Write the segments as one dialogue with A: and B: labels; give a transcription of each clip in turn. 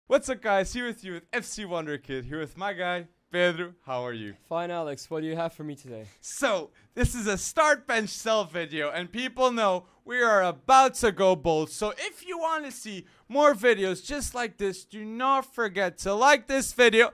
A: What's up, guys? Here with you with FC Wonderkid. Here with my guy, Pedro. How are you?
B: Fine, Alex. What do you have for me today?
A: So, this is a start bench sell video, and people know we are about to go bold. So, if you want to see more videos just like this, do not forget to like this video.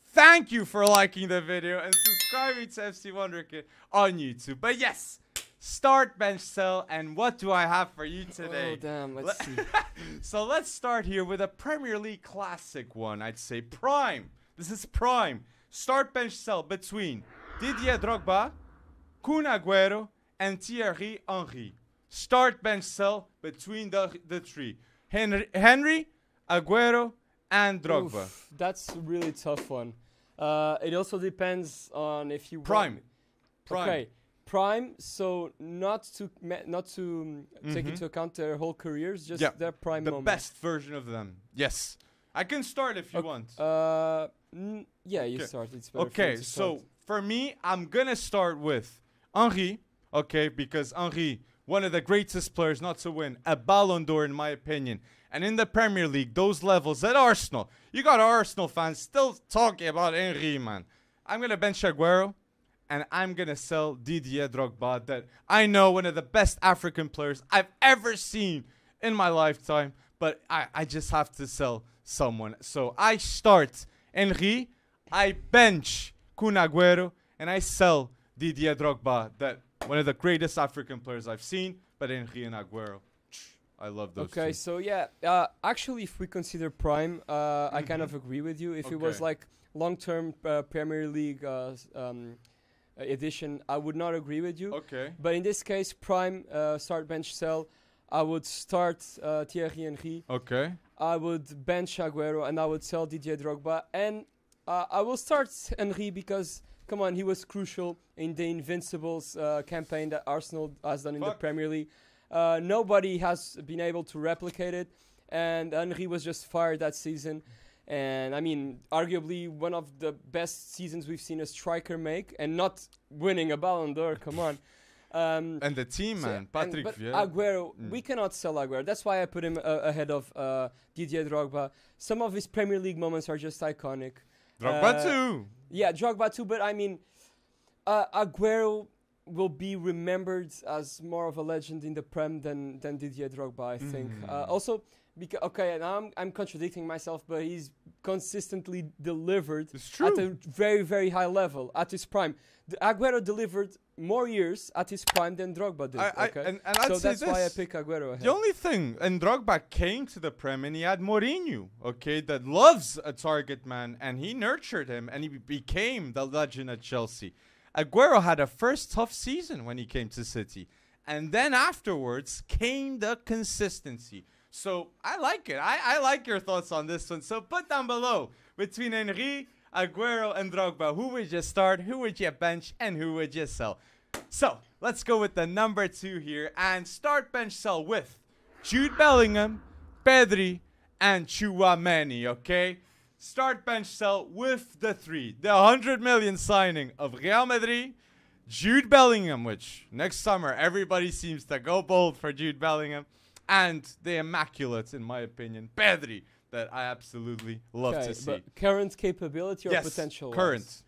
A: Thank you for liking the video and subscribing to FC Wonderkid on YouTube. But yes, start bench sell, and what do I have for you today?
B: Oh, damn. Let's see.
A: So let's start here with a Premier League classic one. I'd say prime. This is prime. Start bench sell between Didier Drogba, Kun Agüero, and Thierry Henry. Start bench sell between the three. Henry, Agüero, and Drogba.
B: Oof, that's a really tough one. It also depends on if you
A: Prime.
B: Okay. Prime, so not to take into account their whole careers, just their prime
A: the
B: moment.
A: best version of them. Yes, I can start if you want.
B: Yeah, you start. It's better.
A: Okay, so for me, I'm gonna start with Henry. Okay, because Henry, one of the greatest players not to win a Ballon d'Or in my opinion, and in the Premier League, those levels at Arsenal, you got Arsenal fans still talking about Henry, man. I'm gonna bench Agüero. And I'm going to sell Didier Drogba, that I know one of the best African players I've ever seen in my lifetime. But I just have to sell someone. So I start Henry, I bench Kun Agüero, and I sell Didier Drogba, that one of the greatest African players I've seen. But Henry and Agüero, I love those two.
B: Okay, so yeah, actually, if we consider prime, I kind of agree with you. If it was like long-term Premier League edition, I would not agree with you.
A: Okay.
B: But in this case, prime, start, bench, sell, I would start Thierry Henry.
A: Okay.
B: I would bench Agüero, and I would sell Didier Drogba. And I will start Henry because, come on, he was crucial in the Invincibles campaign that Arsenal has done in the Premier League. Nobody has been able to replicate it, and Henry was just fired that season. And I mean, arguably one of the best seasons we've seen a striker make, and not winning a Ballon d'Or. Come on.
A: And the team, man, Patrick Vieira.
B: Agüero, we cannot sell Agüero. That's why I put him ahead of Didier Drogba. Some of his Premier League moments are just iconic.
A: Drogba too.
B: Yeah, Drogba too. But I mean, Agüero will be remembered as more of a legend in the Prem than Didier Drogba, I think. Also. Okay, now I'm contradicting myself, but he's consistently delivered at a very, very high level at his prime. Agüero delivered more years at his prime than Drogba did.
A: And
B: so that's why I pick Agüero ahead.
A: The only thing, and Drogba came to the Prem and he had Mourinho, okay, that loves a target man, and he nurtured him and he became the legend at Chelsea. Agüero had a first tough season when he came to City, and then afterwards came the consistency. So I like it. I like your thoughts on this one. So put down below between Henry, Agüero, and Drogba. Who would you start? Who would you bench? And who would you sell? So let's go with the number 2 here and start bench sell with Jude Bellingham, Pedri, and Tchouaméni. Okay. Start bench sell with the 3. The 100 million signing of Real Madrid, Jude Bellingham, which next summer everybody seems to go bold for Jude Bellingham. And the immaculate, in my opinion, Pedri, that I absolutely love to see.
B: But current capability or potential?
A: Current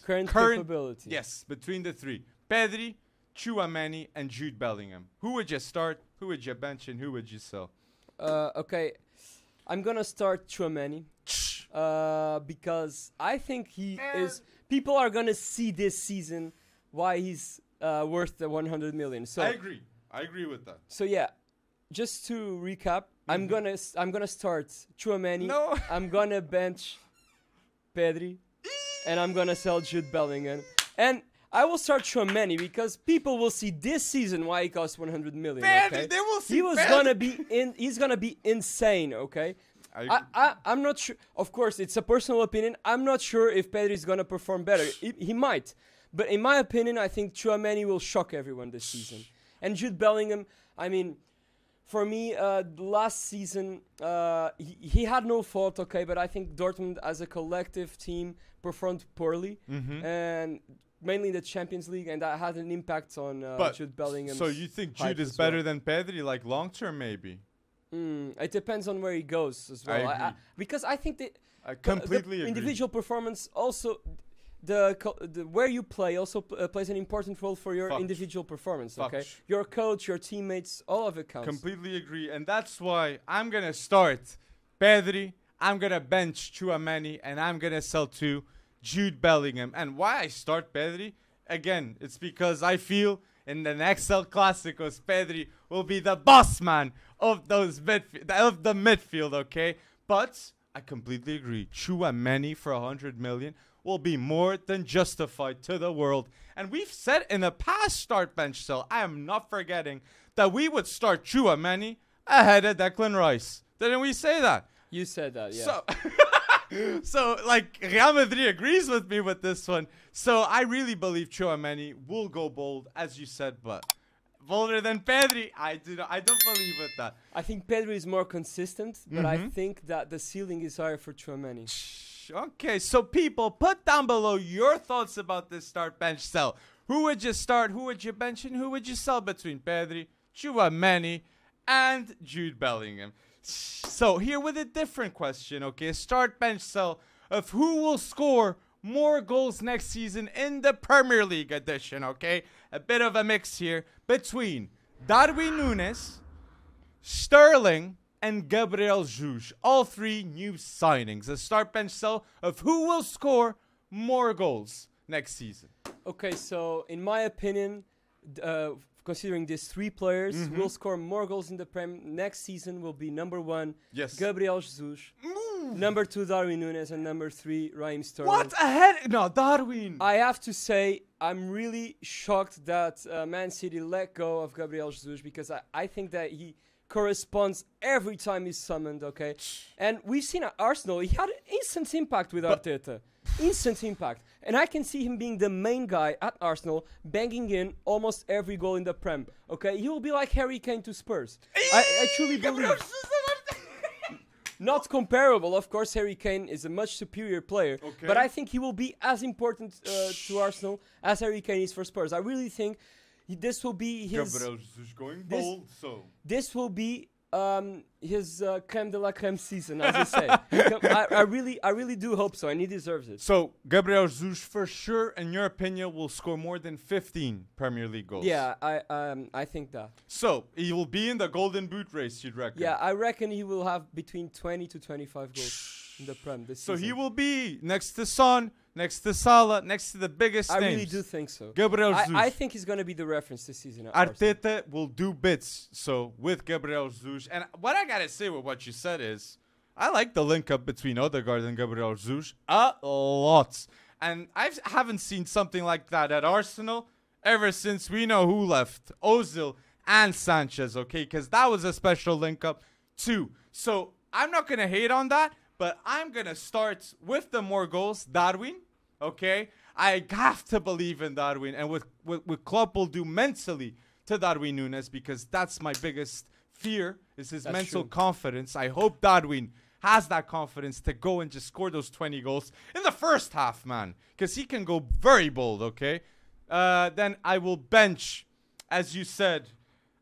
B: capability.
A: Yes, between the 3. Pedri, Tchouaméni, and Jude Bellingham. Who would you start? Who would you bench? And who would you sell?
B: Okay, I'm going to start Tchouaméni. Because I think he is... People are going to see this season why he's worth the 100 million. So
A: I agree. I agree with that.
B: So yeah. Just to recap, I'm gonna start Tchouaméni.
A: No.
B: I'm gonna bench Pedri, and I'm gonna sell Jude Bellingham. And I will start Tchouaméni because people will see this season why he cost 100 million.
A: Pedri, they will see.
B: He's gonna be insane. Okay. I'm not sure. Of course, it's a personal opinion. I'm not sure if Pedri is gonna perform better. He might, but in my opinion, I think Tchouaméni will shock everyone this season. And Jude Bellingham, I mean. For me, last season, he had no fault, okay, but I think Dortmund as a collective team performed poorly. And mainly the Champions League, and that had an impact on Jude Bellingham.
A: So you think Jude is better than Pedri, like long term, maybe?
B: It depends on where he goes as well.
A: I agree.
B: Because I think that
A: I completely agree.
B: Individual performance also. The where you play also plays an important role for your individual performance. Okay, your coach, your teammates, all of it counts.
A: Completely agree, and that's why I'm gonna start Pedri. I'm gonna bench Tchouaméni, and I'm gonna sell to Jude Bellingham. And why I start Pedri? Again, it's because I feel in the next El Clásicos, Pedri will be the boss man of the midfield. Okay, but I completely agree. Tchouaméni for 100 million. Will be more than justified to the world. And we've said in the past start bench sell, I am not forgetting that we would start Tchouaméni ahead of Declan Rice. Didn't we say that?
B: You said that, yeah.
A: So like Real Madrid agrees with me with this one. So I really believe Tchouaméni will go bold, as you said, but bolder than Pedri, I don't believe with that.
B: I think Pedri is more consistent, but I think that the ceiling is higher for Tchouaméni.
A: Okay, so people, put down below your thoughts about this start bench sell. Who would you start? Who would you bench? And who would you sell between Pedri, Tchouaméni, and Jude Bellingham? So here with a different question, okay? Start bench sell of who will score more goals next season in the Premier League edition, okay? A bit of a mix here between Darwin Núñez, Sterling, and Gabriel Jesus, all three new signings. A start bench sell of who will score more goals next season.
B: Okay, so in my opinion, considering these three players who will score more goals in the Prem next season will be number 1, Gabriel Jesus, number 2, Darwin Núñez, and number 3, Raheem Sterling.
A: What? Ahead? No, Darwin.
B: I have to say, I'm really shocked that Man City let go of Gabriel Jesus because I think that he corresponds every time he's summoned, okay? And we've seen at Arsenal, he had an instant impact with Arteta. Instant impact. And I can see him being the main guy at Arsenal, banging in almost every goal in the Prem, okay? He will be like Harry Kane to Spurs. I truly believe. Not comparable, of course. Harry Kane is a much superior player, but I think he will be as important to Arsenal as Harry Kane is for Spurs. I really think this will be his.
A: Gabriel Jesus going bold, so
B: this will be his creme de la creme season, as they say. I really do hope so, and he deserves it.
A: So Gabriel Jesus, for sure, in your opinion, will score more than 15 Premier League goals.
B: Yeah, I think that.
A: So he will be in the Golden Boot race, you'd reckon?
B: Yeah, I reckon he will have between 20 to 25 goals in the Prem this season.
A: So he will be next to Son, next to Salah, next to the biggest names.
B: I really do think so.
A: Gabriel Jesus.
B: I think he's going to be the reference this season.
A: Arteta will do bits, so with Gabriel Jesus. And what I got to say with what you said is, I like the link up between Odegaard and Gabriel Jesus a lot. And I haven't seen something like that at Arsenal ever since we know who left, Ozil and Sanchez, okay? Because that was a special link up too. So I'm not going to hate on that, but I'm going to start with the more goals, Darwin. Okay, I have to believe in Darwin, and what Klopp will do mentally to Darwin Núñez, because that's my biggest fear, is his mental confidence. I hope Darwin has that confidence to go and just score those 20 goals in the first half, man, because he can go very bold, okay? Then I will bench, as you said,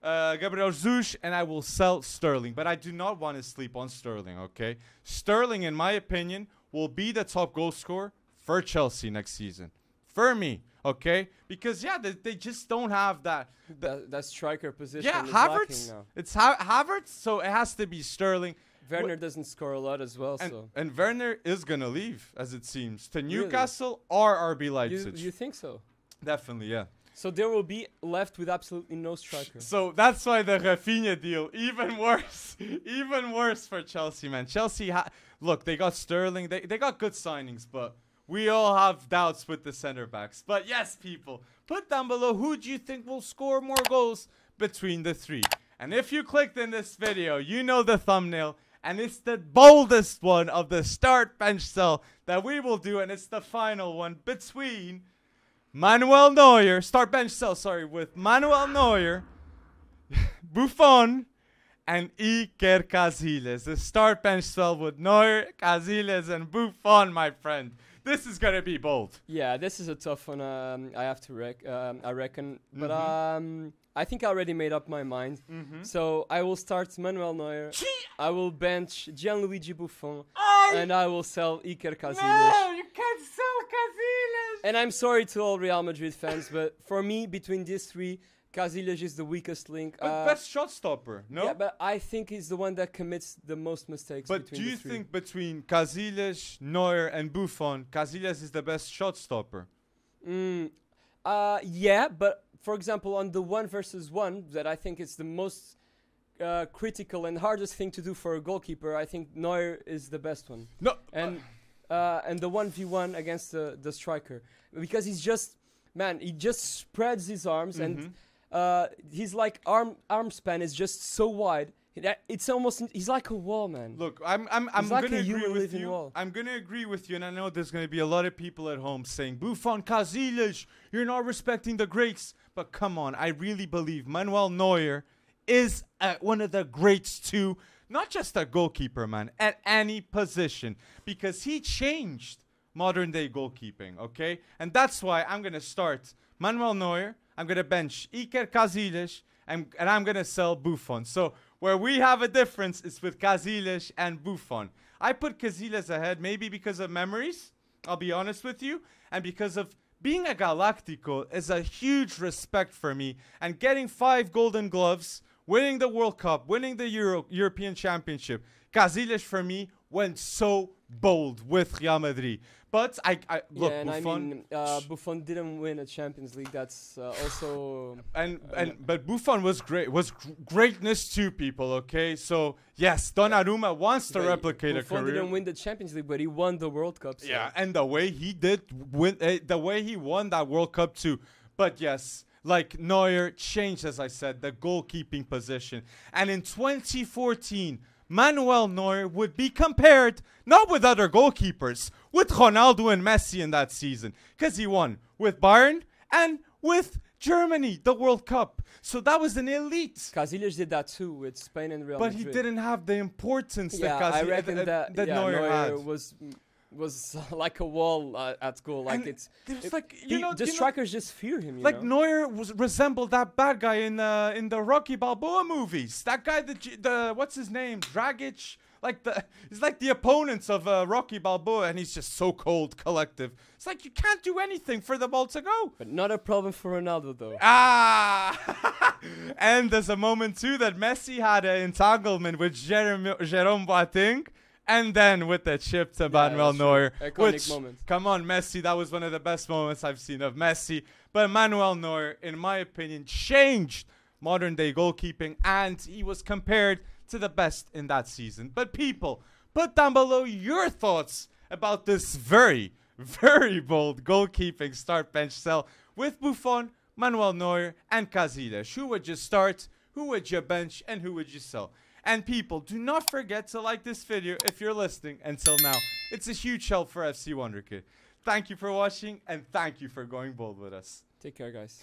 A: Gabriel Jesus, and I will sell Sterling, but I do not want to sleep on Sterling, okay? Sterling, in my opinion, will be the top goal scorer for Chelsea next season. For me, okay? Because, yeah, they just don't have that
B: striker position.
A: Yeah, Havertz. Now. It's Havertz, so it has to be Sterling.
B: Werner doesn't score a lot as well.
A: And Werner is going to leave, as it seems, to Newcastle or RB Leipzig.
B: You think so?
A: Definitely, yeah.
B: So there will be left with absolutely no striker.
A: So that's why the Rafinha deal, even worse. Even worse for Chelsea, man. Chelsea, look, they got Sterling. They got good signings, but we all have doubts with the center backs. But yes, people, put down below who do you think will score more goals between the three. And if you clicked in this video, you know the thumbnail. And it's the boldest one of the start bench sell that we will do. And it's the final one between Manuel Neuer, start bench sell, sorry, with Manuel Neuer, Buffon, and Iker Casillas. The start bench sell with Neuer, Casillas, and Buffon, my friend. This is gonna be bold.
B: Yeah, this is a tough one. I have to I reckon, but I think I already made up my mind. So I will start Manuel Neuer. I will bench Gianluigi Buffon, and I will sell Iker Casillas.
A: No, you can't sell Casillas.
B: And I'm sorry to all Real Madrid fans, but for me, between these three, Casillas is the weakest link.
A: But best shot stopper, no?
B: Yeah, but I think he's the one that commits the most mistakes.
A: But
B: between
A: do you
B: the three.
A: think between Casillas, Neuer, and Buffon, Casillas is the best shot stopper?
B: Yeah, but for example, on the 1-versus-1, that I think is the most critical and hardest thing to do for a goalkeeper, I think Neuer is the best one.
A: No.
B: And the 1v1 against the striker, because he's just, man, he just spreads his arms and he's like arm span is just so wide. It's almost, he's like a wall, man.
A: Look, I'm
B: like
A: gonna
B: a
A: agree
B: human
A: with
B: living
A: you.
B: wall.
A: I'm gonna agree with you, and I know there's gonna be a lot of people at home saying, "Buffon, Casillas, you're not respecting the greats." But come on, I really believe Manuel Neuer is one of the greats too. Not just a goalkeeper, man, at any position, because he changed modern day goalkeeping. Okay, and that's why I'm gonna start Manuel Neuer. I'm gonna bench Iker Casillas, and I'm gonna sell Buffon. So where we have a difference is with Casillas and Buffon. I put Casillas ahead, maybe because of memories, I'll be honest with you, and because of being a Galactico is a huge respect for me, and getting 5 Golden Gloves, winning the World Cup, winning the European Championship. Casillas for me went so bold with Real Madrid. But I look,
B: yeah, and
A: Buffon,
B: I mean, Buffon didn't win a Champions League. That's also
A: but Buffon was greatness too, people. Okay, so yes, Donnarumma wants to replicate
B: Buffon
A: a career.
B: didn't win the Champions League, but he won the World Cup. So.
A: Yeah, and the way he did win, the way he won that World Cup too. But yes, like Neuer changed, as I said, the goalkeeping position, and in 2014. Manuel Neuer would be compared not with other goalkeepers, with Ronaldo and Messi in that season, because he won with Bayern and with Germany the World Cup. So that was an elite.
B: Casillas did that too with Spain and Real
A: But
B: Madrid.
A: he didn't have the importance that
B: I reckon that
A: Neuer had.
B: was like a wall at goal. Like
A: and
B: the strikers just fear him.
A: Like Neuer resembled that bad guy in the Rocky Balboa movies. That guy, the what's his name, Dragic. He's like the opponents of Rocky Balboa, and he's just so cold, collective. It's like you can't do anything for the ball to go.
B: But not a problem for Ronaldo, though.
A: And there's a moment too that Messi had an entanglement with Jerome Boateng. And then with the chip to Manuel Neuer.
B: Iconic moment.
A: Come on, Messi. That was one of the best moments I've seen of Messi. But Manuel Neuer, in my opinion, changed modern day goalkeeping. And he was compared to the best in that season. But people, put down below your thoughts about this very, very bold goalkeeping start bench sell with Buffon, Manuel Neuer, and Casillas. Who would you start? Who would you bench? And who would you sell? And people, do not forget to like this video if you're listening until now. It's a huge help for FC Wonderkid. Thank you for watching, and thank you for going bold with us.
B: Take care, guys.